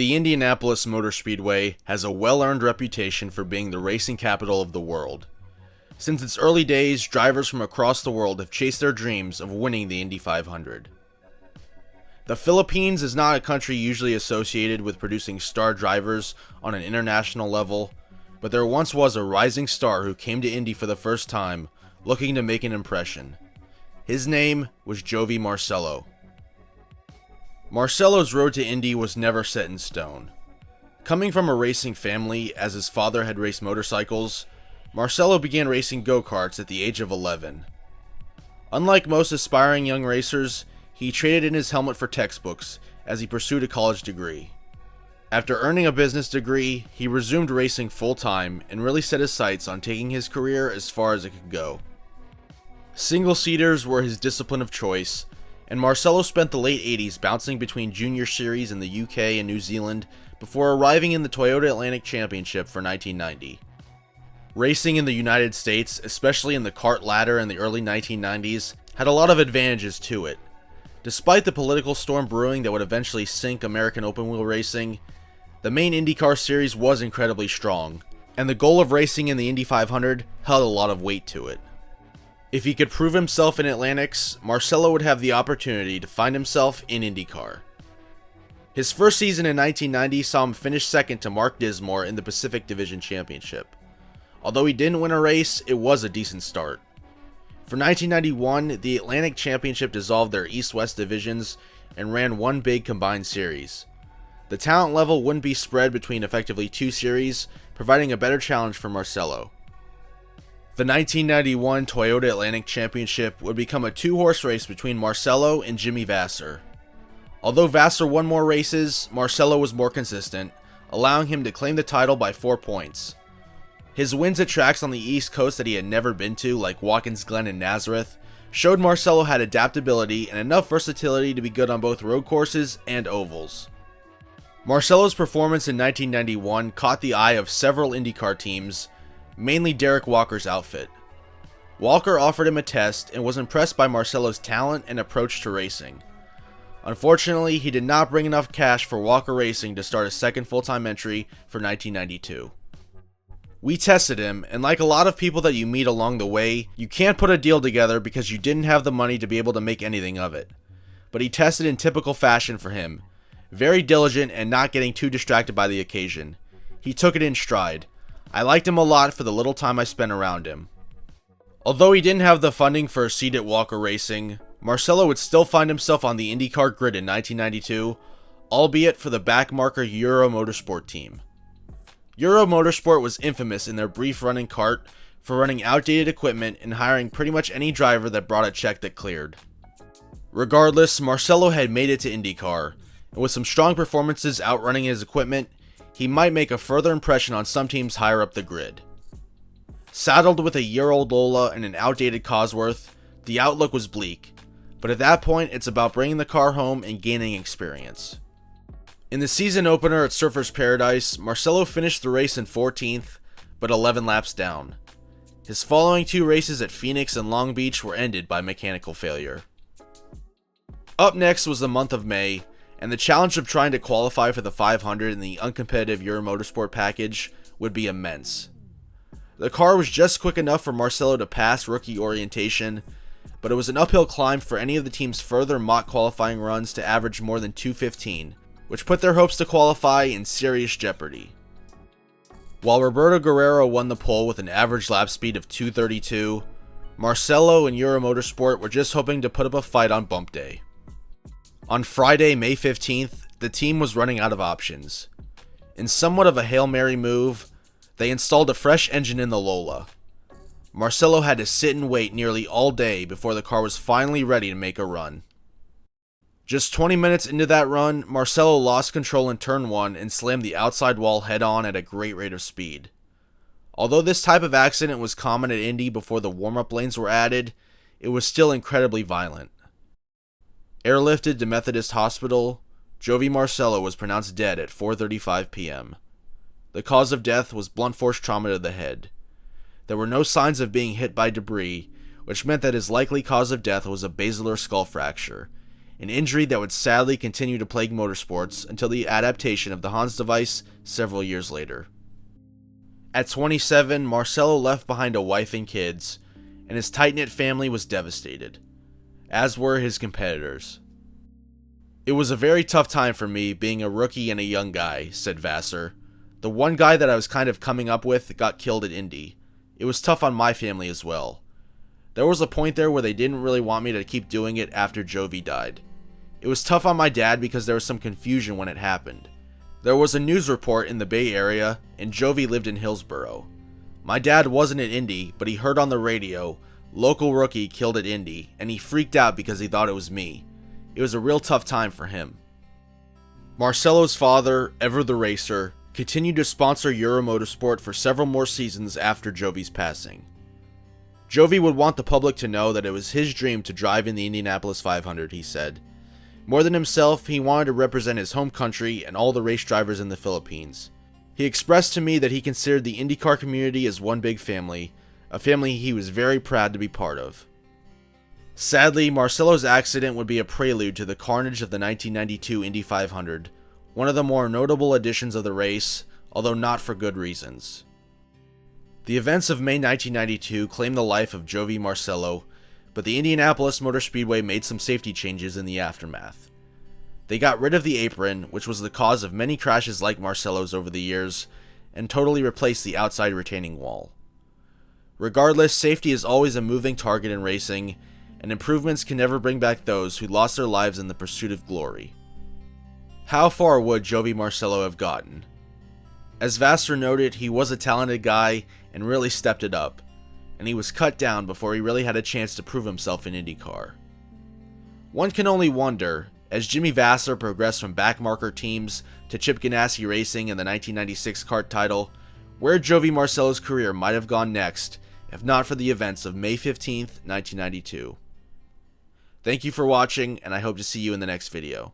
The Indianapolis Motor Speedway has a well-earned reputation for being the racing capital of the world. Since its early days, drivers from across the world have chased their dreams of winning the Indy 500. The Philippines is not a country usually associated with producing star drivers on an international level, but there once was a rising star who came to Indy for the first time, looking to make an impression. His name was Jovy Marcelo. Marcelo's road to Indy was never set in stone. Coming from a racing family, as his father had raced motorcycles, Marcelo began racing go-karts at the age of 11. Unlike most aspiring young racers, he traded in his helmet for textbooks as he pursued a college degree. After earning a business degree, he resumed racing full-time and really set his sights on taking his career as far as it could go. Single-seaters were his discipline of choice, and Marcelo spent the late 80s bouncing between junior series in the UK and New Zealand before arriving in the Toyota Atlantic Championship for 1990. Racing in the United States, especially in the kart ladder in the early 1990s, had a lot of advantages to it. Despite the political storm brewing that would eventually sink American open-wheel racing, the main IndyCar series was incredibly strong, and the goal of racing in the Indy 500 held a lot of weight to it. If he could prove himself in Atlantics, Marcelo would have the opportunity to find himself in IndyCar. His first season in 1990 saw him finish second to Mark Dismore in the Pacific Division Championship. Although he didn't win a race, it was a decent start. For 1991, the Atlantic Championship dissolved their East-West divisions and ran one big combined series. The talent level wouldn't be spread between effectively two series, providing a better challenge for Marcelo. The 1991 Toyota Atlantic Championship would become a two-horse race between Marcelo and Jimmy Vasser. Although Vasser won more races, Marcelo was more consistent, allowing him to claim the title by 4 points. His wins at tracks on the East Coast that he had never been to, like Watkins Glen and Nazareth, showed Marcelo had adaptability and enough versatility to be good on both road courses and ovals. Marcelo's performance in 1991 caught the eye of several IndyCar teams, mainly Derek Walker's outfit. Walker offered him a test and was impressed by Marcelo's talent and approach to racing. Unfortunately, he did not bring enough cash for Walker Racing to start a second full-time entry for 1992. We tested him, and like a lot of people that you meet along the way, you can't put a deal together because you didn't have the money to be able to make anything of it. But he tested in typical fashion for him, very diligent and not getting too distracted by the occasion. He took it in stride. I liked him a lot for the little time I spent around him. Although he didn't have the funding for a seat at Walker Racing, Marcelo would still find himself on the IndyCar grid in 1992, albeit for the backmarker Euro Motorsport team. Euro Motorsport was infamous in their brief run in kart for running outdated equipment and hiring pretty much any driver that brought a check that cleared. Regardless, Marcelo had made it to IndyCar, and with some strong performances outrunning his equipment, he might make a further impression on some teams higher up the grid. Saddled with a year-old Lola and an outdated Cosworth, the outlook was bleak, but at that point it's about bringing the car home and gaining experience. In the season opener at Surfers Paradise, Marcelo finished the race in 14th, but 11 laps down. His following two races at Phoenix and Long Beach were ended by mechanical failure. Up next was the month of May, and the challenge of trying to qualify for the 500 in the uncompetitive Euro Motorsport package would be immense. The car was just quick enough for Marcelo to pass rookie orientation, but it was an uphill climb for any of the team's further mock qualifying runs to average more than 2:15, which put their hopes to qualify in serious jeopardy. While Roberto Guerrero won the pole with an average lap speed of 2:32, Marcelo and Euro Motorsport were just hoping to put up a fight on bump day. On Friday, May 15th, the team was running out of options. In somewhat of a Hail Mary move, they installed a fresh engine in the Lola. Marcelo had to sit and wait nearly all day before the car was finally ready to make a run. Just 20 minutes into that run, Marcelo lost control in turn 1 and slammed the outside wall head-on at a great rate of speed. Although this type of accident was common at Indy before the warm-up lanes were added, it was still incredibly violent. Airlifted to Methodist Hospital, Jovy Marcelo was pronounced dead at 4:35 p.m. The cause of death was blunt force trauma to the head. There were no signs of being hit by debris, which meant that his likely cause of death was a basilar skull fracture, an injury that would sadly continue to plague motorsports until the adaptation of the Hans device several years later. At 27, Marcelo left behind a wife and kids, and his tight-knit family was devastated, as were his competitors. "It was a very tough time for me, being a rookie and a young guy," said Vassar. "The one guy that I was kind of coming up with got killed at Indy. It was tough on my family as well. There was a point there where they didn't really want me to keep doing it after Jovy died. It was tough on my dad because there was some confusion when it happened. There was a news report in the Bay Area, and Jovy lived in Hillsboro. My dad wasn't at Indy, but he heard on the radio, 'Local rookie killed at Indy,' and he freaked out because he thought it was me. It was a real tough time for him." Marcelo's father, Ever the Racer, continued to sponsor Euro Motorsport for several more seasons after Jovy's passing. Jovy would want the public to know that it was his dream to drive in the Indianapolis 500, he said. More than himself, he wanted to represent his home country and all the race drivers in the Philippines. He expressed to me that he considered the IndyCar community as one big family, a family he was very proud to be part of. Sadly, Marcelo's accident would be a prelude to the carnage of the 1992 Indy 500, one of the more notable editions of the race, although not for good reasons. The events of May 1992 claimed the life of Jovy Marcelo, but the Indianapolis Motor Speedway made some safety changes in the aftermath. They got rid of the apron, which was the cause of many crashes like Marcelo's over the years, and totally replaced the outside retaining wall. Regardless, safety is always a moving target in racing, and improvements can never bring back those who lost their lives in the pursuit of glory. How far would Jovy Marcelo have gotten? As Vassar noted, he was a talented guy and really stepped it up, and he was cut down before he really had a chance to prove himself in IndyCar. One can only wonder, as Jimmy Vassar progressed from backmarker teams to Chip Ganassi Racing and the 1996 kart title, where Jovy Marcelo's career might have gone next, if not for the events of May 15th, 1992. Thank you for watching, and I hope to see you in the next video.